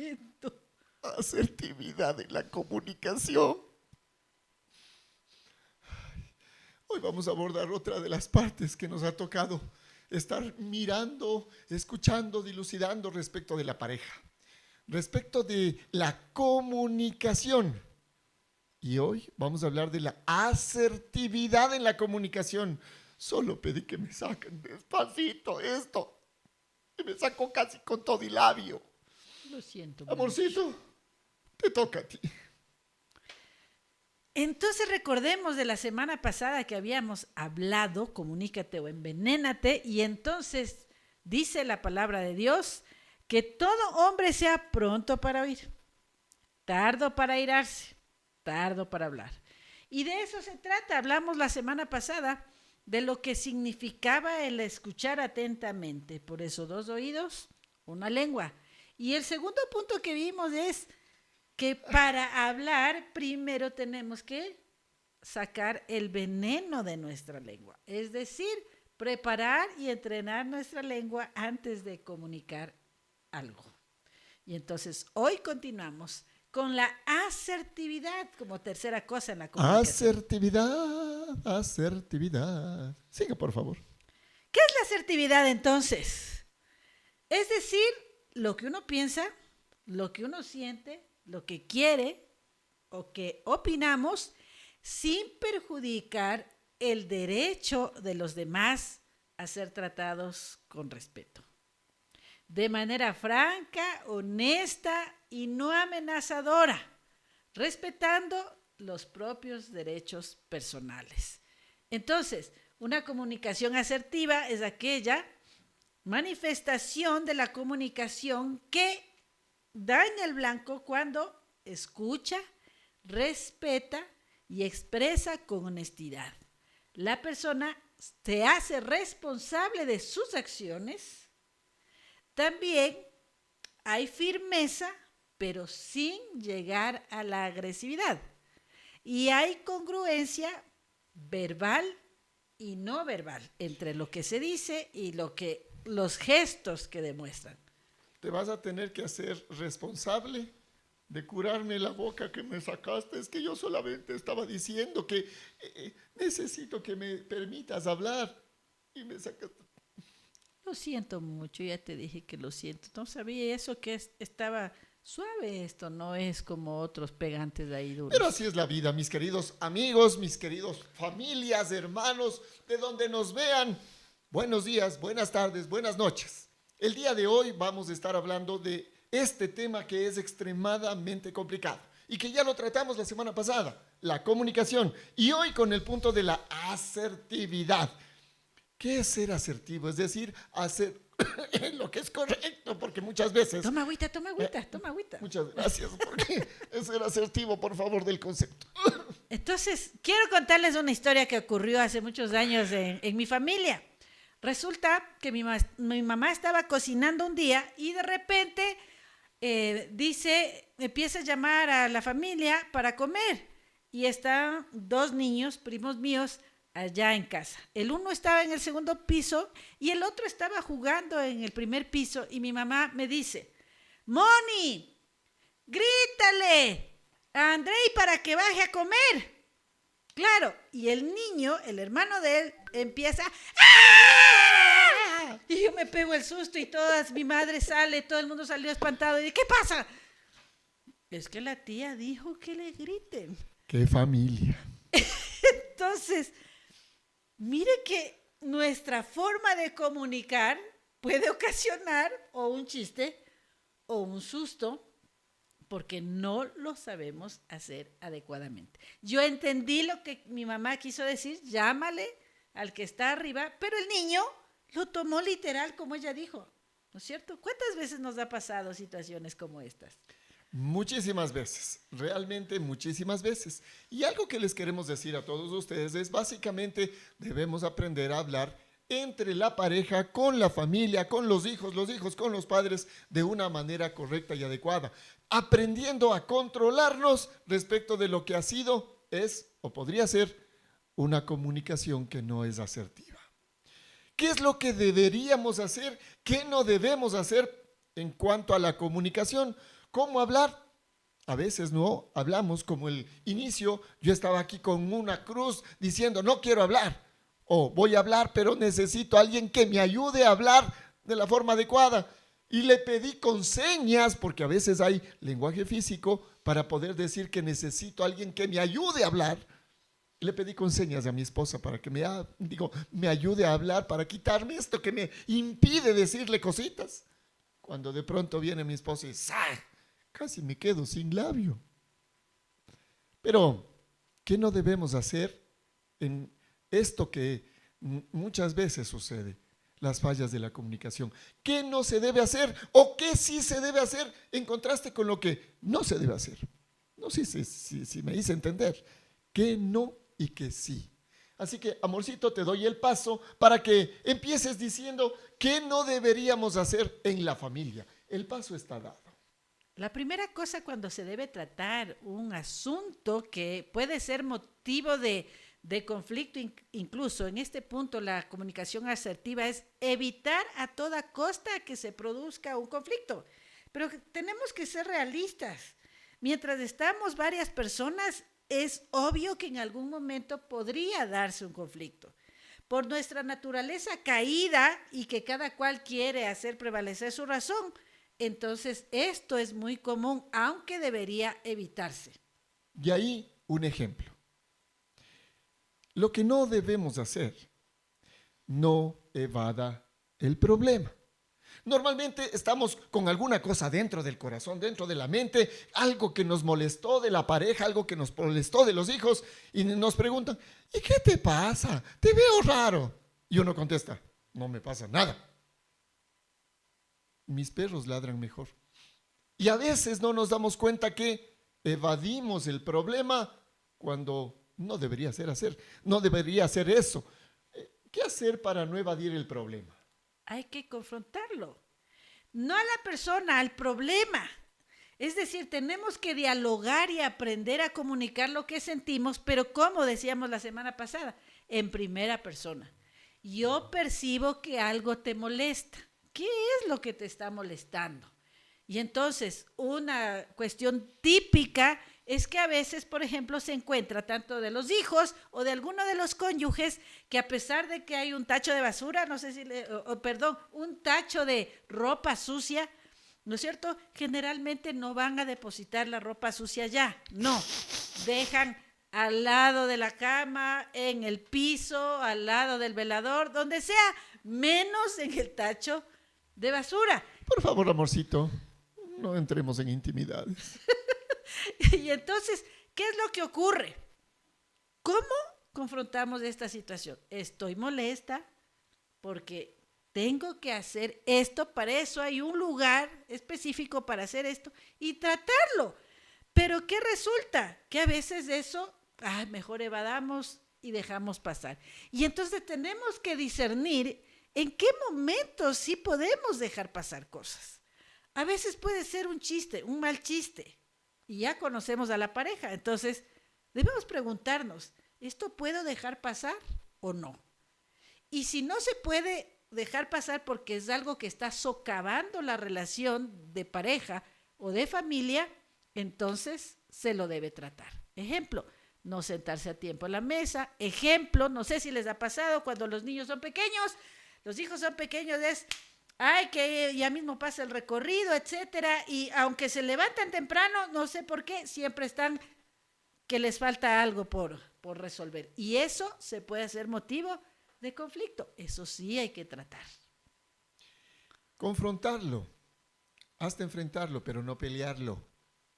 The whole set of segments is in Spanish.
siento. Asertividad en la comunicación. Hoy vamos a abordar otra de las partes que nos ha tocado estar mirando, escuchando, dilucidando respecto de la pareja, respecto de la comunicación. Y hoy vamos a hablar de la asertividad en la comunicación. Solo pedí que me saquen despacito esto. Y me sacó casi con todo y labio. Lo siento. Amorcito, te toca a ti. Entonces recordemos de la semana pasada que habíamos hablado, comunícate o envenénate, y entonces dice la palabra de Dios que todo hombre sea pronto para oír, tardo para airarse, tardo para hablar. Y de eso se trata. Hablamos la semana pasada de lo que significaba el escuchar atentamente. Por eso 2 oídos, 1 lengua. Y el segundo punto que vimos es que para hablar primero tenemos que sacar el veneno de nuestra lengua. Es decir, preparar y entrenar nuestra lengua antes de comunicar algo. Y entonces hoy continuamos con la asertividad como tercera cosa en la comunicación. Asertividad. Siga, por favor. ¿Qué es la asertividad entonces? Es decir, lo que uno piensa, lo que uno siente, lo que quiere o que opinamos sin perjudicar el derecho de los demás a ser tratados con respeto. De manera franca, honesta y no amenazadora, respetando los propios derechos personales. Entonces, una comunicación asertiva es aquella manifestación de la comunicación que da en el blanco cuando escucha, respeta y expresa con honestidad. La persona se hace responsable de sus acciones. También hay firmeza, pero sin llegar a la agresividad. Y hay congruencia verbal y no verbal entre lo que se dice y los gestos que demuestran. Te vas a tener que hacer responsable de curarme la boca que me sacaste. Es que yo solamente estaba diciendo que necesito que me permitas hablar y me sacaste. Lo siento mucho, ya te dije que lo siento. No sabía eso que estaba suave esto, no es como otros pegantes de ahí duros. Pero así es la vida, mis queridos amigos, mis queridos familias, hermanos, de donde nos vean. Buenos días, buenas tardes, buenas noches. El día de hoy vamos a estar hablando de este tema que es extremadamente complicado y que ya lo tratamos la semana pasada, la comunicación, y hoy con el punto de la asertividad. ¿Qué es ser asertivo? Es decir, hacer lo que es correcto, porque muchas veces... Toma agüita, toma agüita, toma agüita. Muchas gracias, porque es ser asertivo, por favor, del concepto. Entonces, quiero contarles una historia que ocurrió hace muchos años en mi familia. Resulta que mi mamá estaba cocinando un día y de repente empieza a llamar a la familia para comer. Y están 2 niños, primos míos, allá en casa. El uno estaba en el segundo piso y el otro estaba jugando en el primer piso y mi mamá me dice: Moni, grítale a Andrei para que baje a comer. Claro, y el niño, el hermano de él, empieza ¡ah! Y yo me pego el susto y mi madre sale, todo el mundo salió espantado y dice: ¿qué pasa? Es que la tía dijo que le griten. ¡Qué familia! Entonces, mire que nuestra forma de comunicar puede ocasionar o un chiste o un susto porque no lo sabemos hacer adecuadamente. Yo entendí lo que mi mamá quiso decir, llámale al que está arriba, pero el niño lo tomó literal como ella dijo, ¿no es cierto? ¿Cuántas veces nos ha pasado situaciones como estas? Muchísimas veces, realmente muchísimas veces. Y algo que les queremos decir a todos ustedes es básicamente debemos aprender a hablar entre la pareja, con la familia, con los hijos con los padres, de una manera correcta y adecuada, aprendiendo a controlarnos respecto de lo que ha sido, es o podría ser una comunicación que no es asertiva. ¿Qué es lo que deberíamos hacer? ¿Qué no debemos hacer en cuanto a la comunicación? ¿Cómo hablar? A veces no hablamos como el inicio. Yo estaba aquí con una cruz diciendo, no quiero hablar. O voy a hablar, pero necesito a alguien que me ayude a hablar de la forma adecuada. Y le pedí con señas, porque a veces hay lenguaje físico, para poder decir que necesito a alguien que me ayude a hablar. Le pedí con señas a mi esposa para que me ayude a hablar, para quitarme esto que me impide decirle cositas. Cuando de pronto viene mi esposa y ¡zah!, casi me quedo sin labio. Pero, ¿qué no debemos hacer en esto que muchas veces sucede? Las fallas de la comunicación. ¿Qué no se debe hacer o qué sí se debe hacer en contraste con lo que no se debe hacer? No sé si me hice entender. ¿Qué no y qué sí? Así que, amorcito, te doy el paso para que empieces diciendo qué no deberíamos hacer en la familia. El paso está dado. La primera cosa cuando se debe tratar un asunto que puede ser motivo de conflicto, incluso en este punto la comunicación asertiva es evitar a toda costa que se produzca un conflicto. Pero tenemos que ser realistas. Mientras estamos varias personas, es obvio que en algún momento podría darse un conflicto. Por nuestra naturaleza caída y que cada cual quiere hacer prevalecer su razón, entonces esto es muy común, aunque debería evitarse. Y ahí un ejemplo. Lo que no debemos hacer, no evada el problema. Normalmente estamos con alguna cosa dentro del corazón, dentro de la mente, algo que nos molestó de la pareja, algo que nos molestó de los hijos, y nos preguntan, ¿y qué te pasa? Te veo raro. Y uno contesta, no me pasa nada. Mis perros ladran mejor. Y a veces no nos damos cuenta que evadimos el problema cuando no debería ser eso. ¿Qué hacer para no evadir el problema? Hay que confrontarlo. No a la persona, al problema. Es decir, tenemos que dialogar y aprender a comunicar lo que sentimos, pero como decíamos la semana pasada, en primera persona. Yo percibo que algo te molesta. ¿Qué es lo que te está molestando? Y entonces, una cuestión típica es que a veces, por ejemplo, se encuentra tanto de los hijos o de alguno de los cónyuges que a pesar de que hay un tacho de basura, un tacho de ropa sucia, ¿no es cierto? Generalmente no van a depositar la ropa sucia allá, no, dejan al lado de la cama, en el piso, al lado del velador, donde sea, menos en el tacho de basura. Por favor, amorcito, no entremos en intimidades. Y entonces, ¿qué es lo que ocurre? ¿Cómo confrontamos esta situación? Estoy molesta porque tengo que hacer esto, para eso hay un lugar específico para hacer esto y tratarlo. Pero ¿qué resulta? Que a veces eso, mejor evadamos y dejamos pasar. Y entonces tenemos que discernir en qué momentos sí podemos dejar pasar cosas. A veces puede ser un chiste, un mal chiste. Y ya conocemos a la pareja, entonces debemos preguntarnos, ¿esto puedo dejar pasar o no? Y si no se puede dejar pasar porque es algo que está socavando la relación de pareja o de familia, entonces se lo debe tratar. Ejemplo, no sentarse a tiempo en la mesa. Ejemplo, no sé si les ha pasado cuando los niños son pequeños, los hijos son pequeños, que ya mismo pasa el recorrido, etcétera, y aunque se levantan temprano, no sé por qué, siempre están que les falta algo por resolver. Y eso se puede hacer motivo de conflicto. Eso sí hay que tratar. Confrontarlo, hasta enfrentarlo, pero no pelearlo.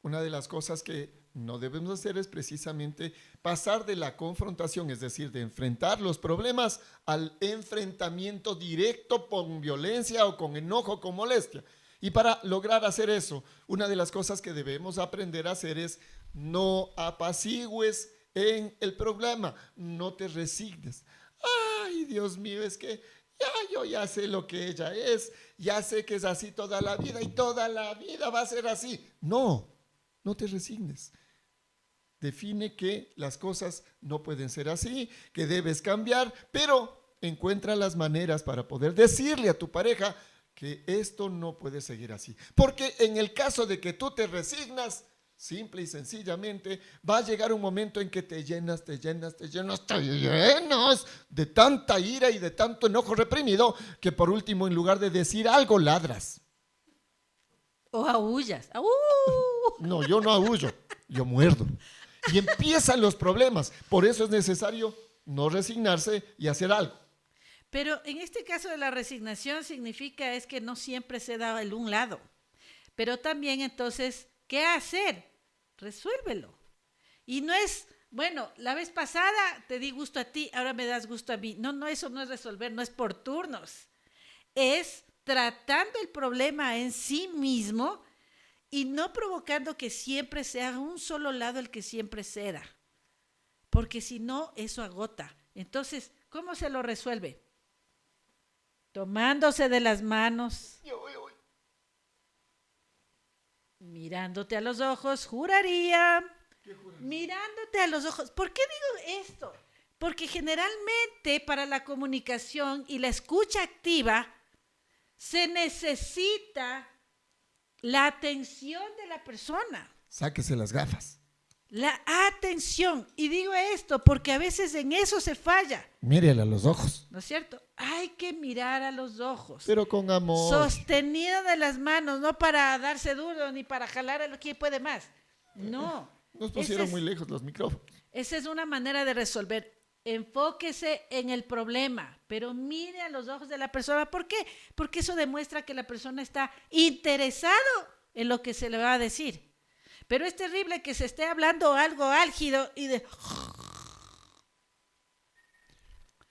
Una de las cosas que no debemos hacer es precisamente pasar de la confrontación, es decir, de enfrentar los problemas, al enfrentamiento directo con violencia o con enojo, con molestia. Y para lograr hacer eso, una de las cosas que debemos aprender a hacer es no apacigües en el problema, no te resignes. Ay, Dios mío, es que yo ya sé lo que ella es, ya sé que es así toda la vida y toda la vida va a ser así. No te resignes. Define que las cosas no pueden ser así, que debes cambiar, pero encuentra las maneras para poder decirle a tu pareja que esto no puede seguir así. Porque en el caso de que tú te resignas, simple y sencillamente, va a llegar un momento en que te llenas de tanta ira y de tanto enojo reprimido, que por último, en lugar de decir algo, ladras. O aullas. ¡Au! No, yo no aullo, yo muerdo. Y empiezan los problemas. Por eso es necesario no resignarse y hacer algo. Pero en este caso de la resignación significa es que no siempre se da el un lado. Pero también entonces, ¿qué hacer? Resuélvelo. Y no es, bueno, la vez pasada te di gusto a ti, ahora me das gusto a mí. No, no, eso no es resolver, no es por turnos. Es tratando el problema en sí mismo y no provocando que siempre sea un solo lado el que siempre ceda. Porque si no, eso agota. Entonces, ¿cómo se lo resuelve? Tomándose de las manos, mirándote a los ojos, juraría, mirándote a los ojos. ¿Por qué digo esto? Porque generalmente para la comunicación y la escucha activa se necesita la atención de la persona. Sáquese las gafas. La atención. Y digo esto porque a veces en eso se falla. Mírele a los ojos. ¿No es cierto? Hay que mirar a los ojos. Pero con amor. Sostenido de las manos, no para darse duro ni para jalar a lo que puede más. No. Nos pusieron muy lejos los micrófonos. Esa es una manera de resolver. Enfóquese en el problema, pero mire a los ojos de la persona. ¿Por qué? Porque eso demuestra que la persona está interesado en lo que se le va a decir. Pero es terrible que se esté hablando algo álgido y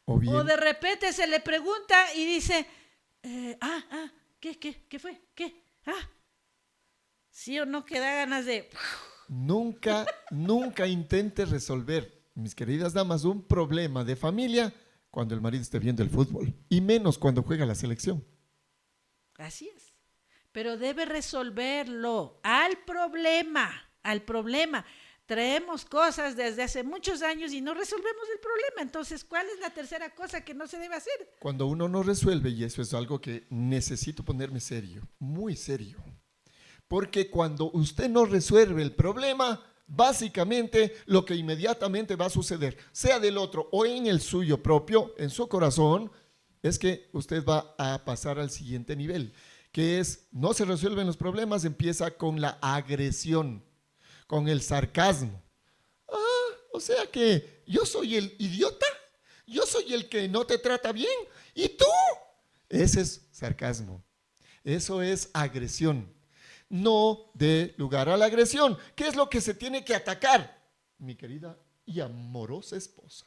o de repente se le pregunta y dice, ¿qué fue? ¿Qué? ¿Sí o no que da ganas de...? Nunca intente resolver, mis queridas damas, un problema de familia cuando el marido esté viendo el fútbol, y menos cuando juega la selección. Así es. Pero debe resolverlo al problema. Traemos cosas desde hace muchos años y no resolvemos el problema. Entonces, ¿cuál es la tercera cosa que no se debe hacer? Cuando uno no resuelve, y eso es algo que necesito ponerme serio, muy serio, porque cuando usted no resuelve el problema, básicamente lo que inmediatamente va a suceder, sea del otro o en el suyo propio, en su corazón, es que usted va a pasar al siguiente nivel, que es, no se resuelven los problemas, empieza con la agresión, con el sarcasmo. O sea que yo soy el idiota, yo soy el que no te trata bien, ¿y tú? Ese es sarcasmo, eso es agresión. No dé lugar a la agresión. ¿Qué es lo que se tiene que atacar, mi querida y amorosa esposa?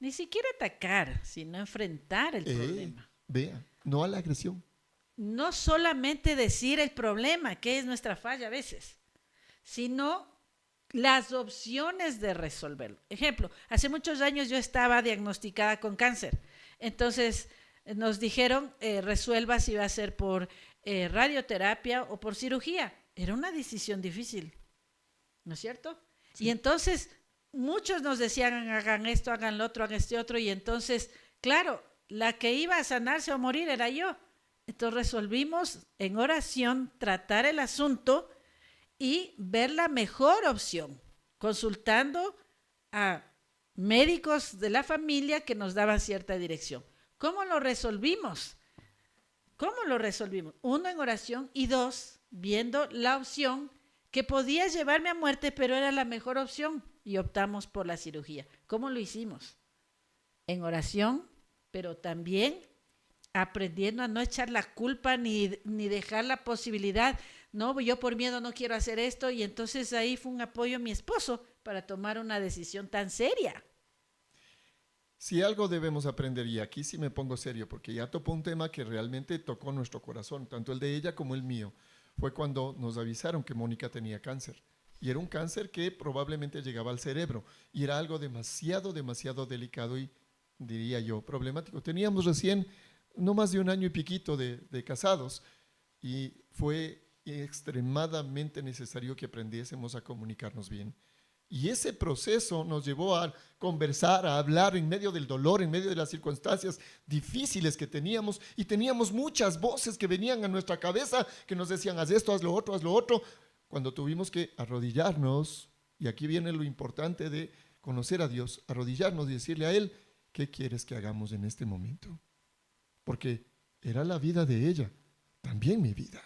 Ni siquiera atacar, sino enfrentar el problema. Vea, no a la agresión. No solamente decir el problema, que es nuestra falla a veces, sino las opciones de resolverlo. Ejemplo, hace muchos años yo estaba diagnosticada con cáncer. Entonces nos dijeron, resuelva si va a ser por radioterapia o por cirugía. Era una decisión difícil, ¿no es cierto? Sí. Y entonces muchos nos decían, hagan esto, hagan lo otro, hagan este otro, y entonces, claro, la que iba a sanarse o morir era yo. Entonces resolvimos en oración tratar el asunto y ver la mejor opción, consultando a médicos de la familia que nos daban cierta dirección. ¿Cómo lo resolvimos? Uno, en oración, y dos, viendo la opción que podía llevarme a muerte, pero era la mejor opción, y optamos por la cirugía. ¿Cómo lo hicimos? En oración, pero también aprendiendo a no echar la culpa ni dejar la posibilidad, no, yo por miedo no quiero hacer esto, y entonces ahí fue un apoyo a mi esposo para tomar una decisión tan seria. Si algo debemos aprender, y aquí sí me pongo serio, porque ya tocó un tema que realmente tocó nuestro corazón, tanto el de ella como el mío, fue cuando nos avisaron que Mónica tenía cáncer. Y era un cáncer que probablemente llegaba al cerebro, y era algo demasiado delicado y, diría yo, problemático. Teníamos recién no más de un año y piquito de casados, y fue extremadamente necesario que aprendiésemos a comunicarnos bien. Y ese proceso nos llevó a conversar, a hablar en medio del dolor, en medio de las circunstancias difíciles que teníamos. Y teníamos muchas voces que venían a nuestra cabeza que nos decían, haz esto, haz lo otro, haz lo otro. Cuando tuvimos que arrodillarnos, y aquí viene lo importante de conocer a Dios, arrodillarnos y decirle a Él, ¿qué quieres que hagamos en este momento? Porque era la vida de ella, también mi vida.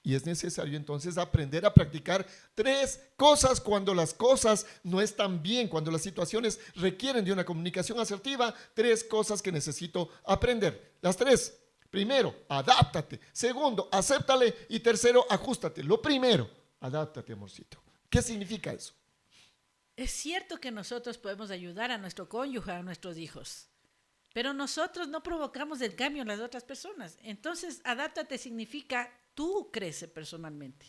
Y es necesario entonces aprender a practicar 3 cosas cuando las cosas no están bien, cuando las situaciones requieren de una comunicación asertiva. 3 cosas que necesito aprender. Las 3. Primero, adáptate. Segundo, acéptale. Y tercero, ajústate. Lo primero, adáptate, amorcito. ¿Qué significa eso? Es cierto que nosotros podemos ayudar a nuestro cónyuge, a nuestros hijos, pero nosotros no provocamos el cambio en las otras personas. Entonces, adáptate significa tú crece personalmente.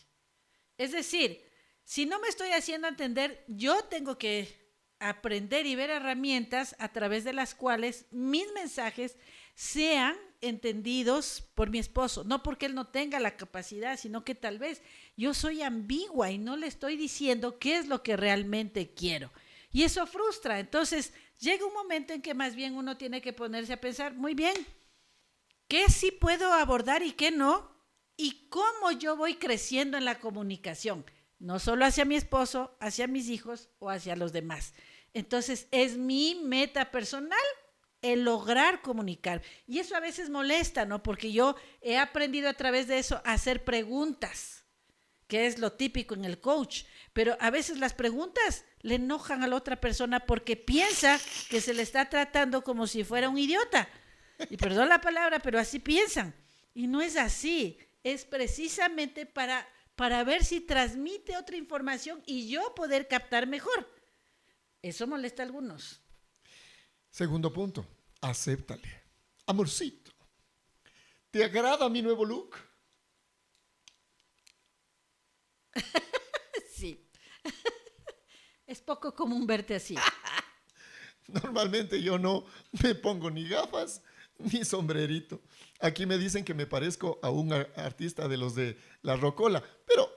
Es decir, si no me estoy haciendo entender, yo tengo que aprender y ver herramientas a través de las cuales mis mensajes sean entendidos por mi esposo. No porque él no tenga la capacidad, sino que tal vez yo soy ambigua y no le estoy diciendo qué es lo que realmente quiero. Y eso frustra. Entonces, llega un momento en que más bien uno tiene que ponerse a pensar, muy bien, ¿qué sí puedo abordar y qué no? Y cómo yo voy creciendo en la comunicación, no solo hacia mi esposo, hacia mis hijos o hacia los demás. Entonces, es mi meta personal el lograr comunicar. Y eso a veces molesta, ¿no? Porque yo he aprendido a través de eso a hacer preguntas, que es lo típico en el coach. Pero a veces las preguntas le enojan a la otra persona porque piensa que se le está tratando como si fuera un idiota. Y perdón la palabra, pero así piensan. Y no es así. Es precisamente para ver si transmite otra información y yo poder captar mejor. Eso molesta a algunos. Segundo punto, acéptale. Amorcito, ¿te agrada mi nuevo look? Sí. Es poco común verte así. Normalmente yo no me pongo ni gafas ni sombrerito. Aquí me dicen que me parezco a un artista de los de la rocola, pero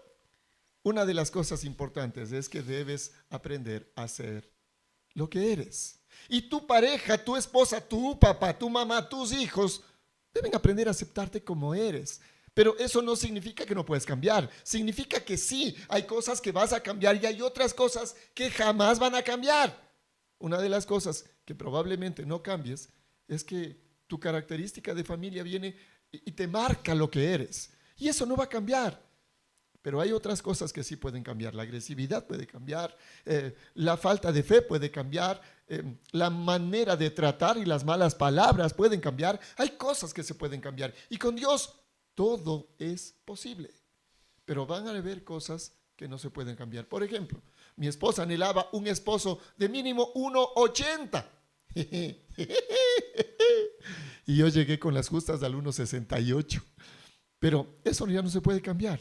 una de las cosas importantes es que debes aprender a ser lo que eres. Y tu pareja, tu esposa, tu papá, tu mamá, tus hijos deben aprender a aceptarte como eres. Pero eso no significa que no puedes cambiar. Significa que sí, hay cosas que vas a cambiar y hay otras cosas que jamás van a cambiar. Una de las cosas que probablemente no cambies es que tu característica de familia viene y te marca lo que eres. Y eso no va a cambiar. Pero hay otras cosas que sí pueden cambiar. La agresividad puede cambiar, la falta de fe puede cambiar, la manera de tratar y las malas palabras pueden cambiar. Hay cosas que se pueden cambiar. Y con Dios todo es posible. Pero van a haber cosas que no se pueden cambiar. Por ejemplo, mi esposa anhelaba un esposo de mínimo 1,80. Y yo llegué con las justas al 1,68. Pero eso ya no se puede cambiar.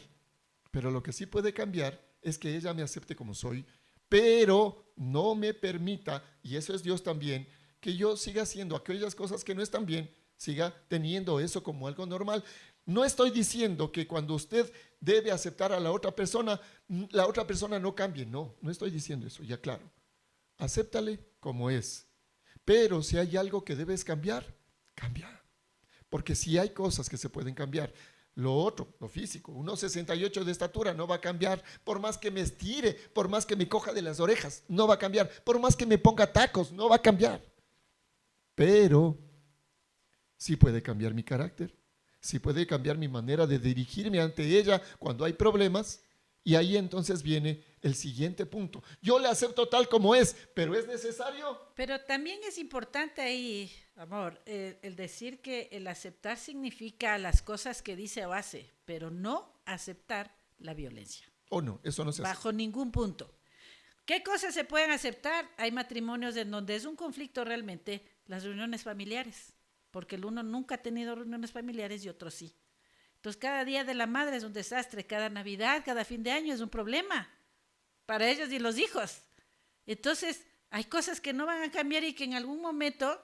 Pero lo que sí puede cambiar es que ella me acepte como soy, pero no me permita, y eso es Dios también, que yo siga haciendo aquellas cosas que no están bien, siga teniendo eso como algo normal. No estoy diciendo que cuando usted debe aceptar a la otra persona no cambie. No, no estoy diciendo eso, ya claro. Acéptale como es. Pero si hay algo que debes cambiar, cambia. Porque si hay cosas que se pueden cambiar. Lo otro, lo físico, 1,68 de estatura no va a cambiar, por más que me estire, por más que me coja de las orejas, no va a cambiar, por más que me ponga tacos, no va a cambiar. Pero sí puede cambiar mi carácter, sí puede cambiar mi manera de dirigirme ante ella cuando hay problemas. Y ahí entonces viene el siguiente punto. Yo le acepto tal como es, pero es necesario. Pero también es importante ahí, amor, el decir que el aceptar significa las cosas que dice o hace, pero no aceptar la violencia. O no, eso no se hace. Bajo ningún punto. ¿Qué cosas se pueden aceptar? Hay matrimonios en donde es un conflicto realmente las reuniones familiares, porque el uno nunca ha tenido reuniones familiares y otro sí. Entonces, cada día de la madre es un desastre, cada Navidad, cada fin de año es un problema para ellos y los hijos. Entonces, hay cosas que no van a cambiar y que en algún momento,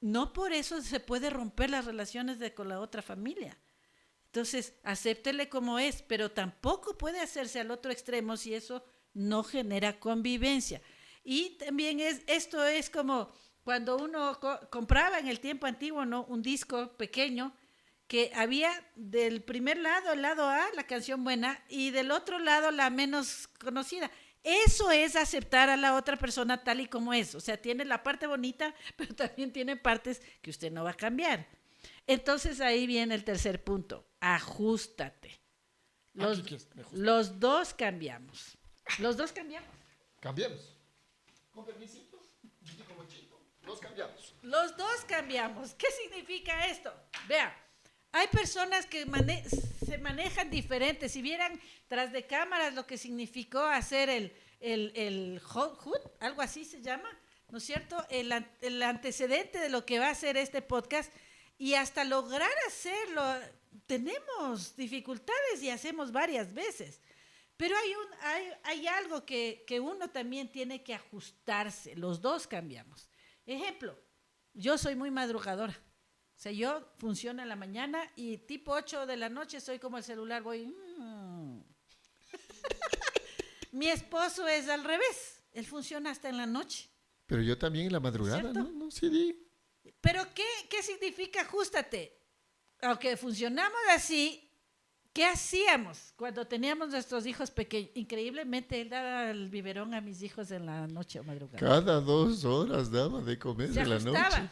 no por eso se puede romper las relaciones con la otra familia. Entonces, acéptele como es, pero tampoco puede hacerse al otro extremo si eso no genera convivencia. Y también esto es como cuando uno compraba en el tiempo antiguo, ¿no?, un disco pequeño que había del primer lado, el lado A, la canción buena, y del otro lado la menos conocida. Eso es aceptar a la otra persona tal y como es. O sea, tiene la parte bonita, pero también tiene partes que usted no va a cambiar. Entonces ahí viene el tercer punto. Ajústate. Los dos cambiamos. Los dos cambiamos. Cambiemos. Con permisito, como chico, los cambiamos. Los dos cambiamos. ¿Qué significa esto? Vea, hay personas que se manejan diferentes. Si vieran tras de cámaras lo que significó hacer el HUD, algo así se llama, ¿no es cierto? El antecedente de lo que va a ser este podcast, y hasta lograr hacerlo, tenemos dificultades y hacemos varias veces. Pero hay algo que uno también tiene que ajustarse. Los dos cambiamos. Ejemplo, yo soy muy madrugadora. O sea, yo funciono en la mañana y tipo 8 de la noche soy como el celular, voy... Mi esposo es al revés. Él funciona hasta en la noche. Pero yo también en la madrugada, ¿no? No, sí. ¿Pero qué significa ajústate? Aunque funcionamos así, ¿qué hacíamos cuando teníamos nuestros hijos pequeños? Increíblemente, él daba el biberón a mis hijos en la noche o madrugada. Cada 2 horas daba de comer en la noche.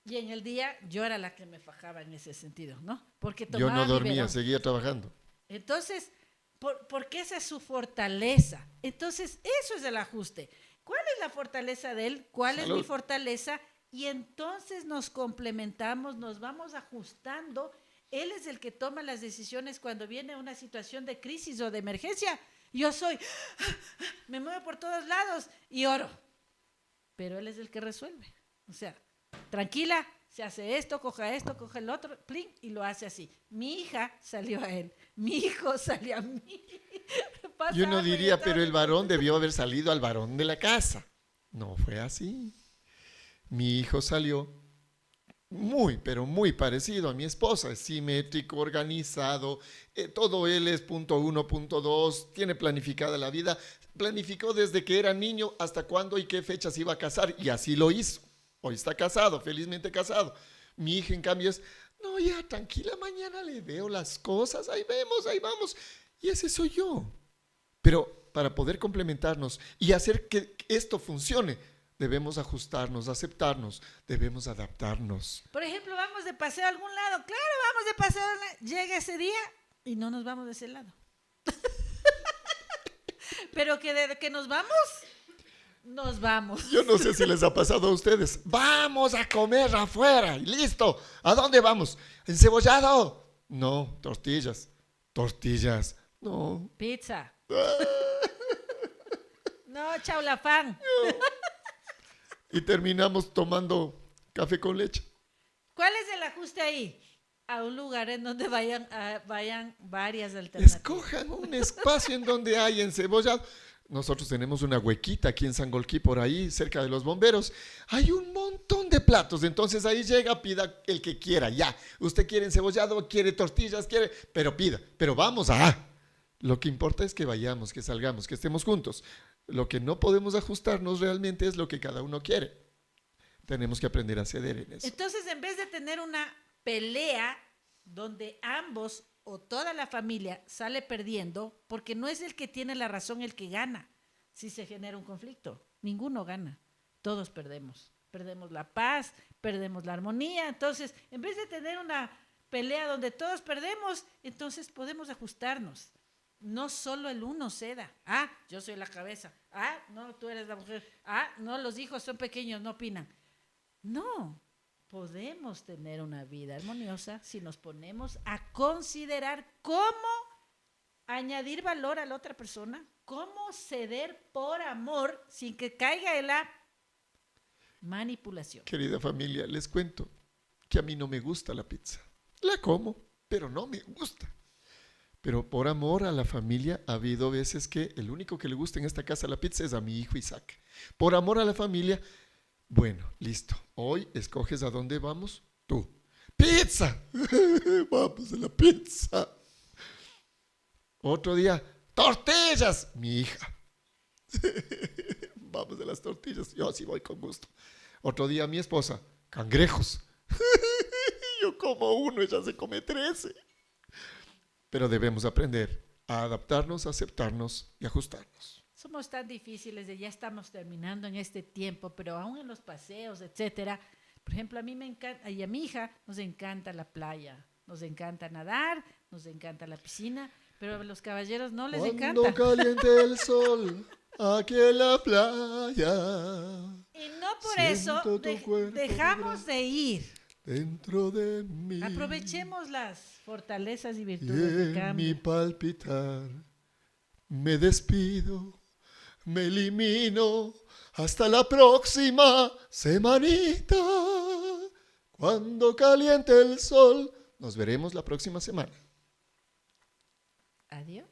Y en el día yo era la que me fajaba en ese sentido, ¿no? Porque yo no dormía, biberón. Seguía trabajando. Entonces, porque esa es su fortaleza. Entonces, eso es el ajuste. ¿Cuál es la fortaleza de él? ¿Cuál es mi fortaleza? Y entonces nos complementamos, nos vamos ajustando. Él es el que toma las decisiones cuando viene una situación de crisis o de emergencia. Yo me muevo por todos lados y oro. Pero él es el que resuelve. O sea, tranquila, se hace esto, coge el otro, plin, y lo hace así. Mi hija salió a él, mi hijo salió a mí. Yo no diría, pero el varón debió haber salido al varón de la casa. No fue así. Mi hijo salió muy, pero muy parecido a mi esposa, es simétrico, organizado, todo él es punto 1, punto 2, tiene planificada la vida, planificó desde que era niño hasta cuándo y qué fechas iba a casar, y así lo hizo. Hoy está casado, felizmente casado. Mi hija, en cambio, es, no, ya, tranquila, mañana le veo las cosas, ahí vemos, ahí vamos, y ese soy yo. Pero para poder complementarnos y hacer que esto funcione, debemos ajustarnos, aceptarnos, debemos adaptarnos. Por ejemplo, vamos de paseo a algún lado. Claro, vamos de paseo, llega ese día y no nos vamos de ese lado. Pero que de que nos vamos. Yo no sé si les ha pasado a ustedes. Vamos a comer afuera y listo. ¿A dónde vamos? ¿Encebollado? No, tortillas. Tortillas. No. Pizza. No, chaulafán. No. Y terminamos tomando café con leche. ¿Cuál es el ajuste ahí? A un lugar en donde vayan varias alternativas. Escojan un espacio en donde hay encebollado. Nosotros tenemos una huequita aquí en Sangolquí, por ahí, cerca de los bomberos. Hay un montón de platos, entonces ahí llega, pida el que quiera, ya. Usted quiere encebollado, quiere tortillas, pero pida. Pero vamos Lo que importa es que vayamos, que salgamos, que estemos juntos. Lo que no podemos ajustarnos realmente es lo que cada uno quiere. Tenemos que aprender a ceder en eso. Entonces, en vez de tener una pelea donde ambos o toda la familia sale perdiendo, porque no es el que tiene la razón el que gana. Si se genera un conflicto, ninguno gana. Todos perdemos. Perdemos la paz, perdemos la armonía. Entonces, en vez de tener una pelea donde todos perdemos, entonces podemos ajustarnos. No solo el uno ceda. Yo soy la cabeza. No, tú eres la mujer. No, los hijos son pequeños, no opinan. No, podemos tener una vida armoniosa si nos ponemos a considerar cómo añadir valor a la otra persona, cómo ceder por amor sin que caiga en la manipulación. Querida familia, les cuento que a mí no me gusta la pizza. La como, pero no me gusta. Pero por amor a la familia ha habido veces que el único que le gusta en esta casa la pizza es a mi hijo Isaac. Por amor a la familia, bueno, listo. Hoy escoges a dónde vamos tú. ¡Pizza! Vamos a la pizza. Otro día, tortillas. Mi hija. Vamos a las tortillas. Yo sí voy con gusto. Otro día mi esposa, cangrejos. Yo como uno, ella se come 13. Pero debemos aprender a adaptarnos, a aceptarnos y ajustarnos. Somos tan difíciles de ya estamos terminando en este tiempo, pero aún en los paseos, etcétera. Por ejemplo, a mí me encanta, y a mi hija nos encanta la playa, nos encanta nadar, nos encanta la piscina, pero a los caballeros no les encanta. Cuando caliente el sol aquí en la playa. Y no por eso siento tu cuerpo dejamos de ir. dentro de mí. Aprovechemos las fortalezas y Y virtudes de en cambio. mi palpitar me despido, me elimino. Hasta la próxima semanita. Cuando caliente el sol. Nos veremos la próxima semana. Adiós.